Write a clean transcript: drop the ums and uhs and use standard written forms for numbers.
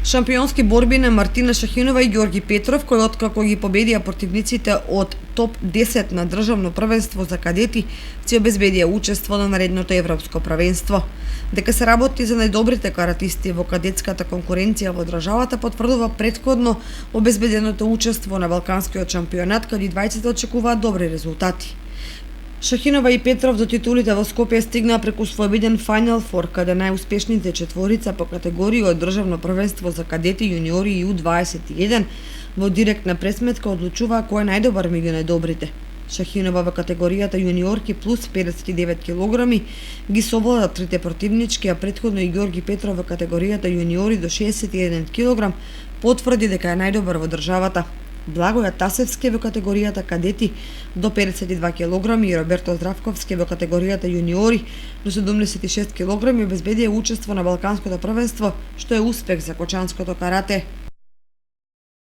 Шампионски борби на Мартина Шахинова и Ѓорги Петров, кои откако ги победија противниците од топ 10 на државно првенство за кадети, си обезбедија учество на наредното европско првенство. Дека се работи за најдобрите каратисти во кадетската конкуренција во државата потврдува претходно обезбеденото учество на Балканскиот шампионат, каде двајцата очекуваат добри резултати. Шахинова и Петров до титулите во Скопје стигнаа преку својбеден Final Four, каде најуспешните четворица по категории од државно првенство за кадети, јуниори и U21 во директна пресметка одлучуваа кој е најдобар меѓу најдобрите. Шахинова во категоријата јуниорки плюс 59 килограми ги совлада трите противнички, а претходно и Ѓорги Петров во категоријата јуниори до 61 килограм потврди дека е најдобар во државата. Благоја Тасевски во категоријата кадети до 52 кг и Роберто Здравковски во категоријата јуниори до 76 кг обезбедија учество на Балканското првенство, што е успех за кочанското карате.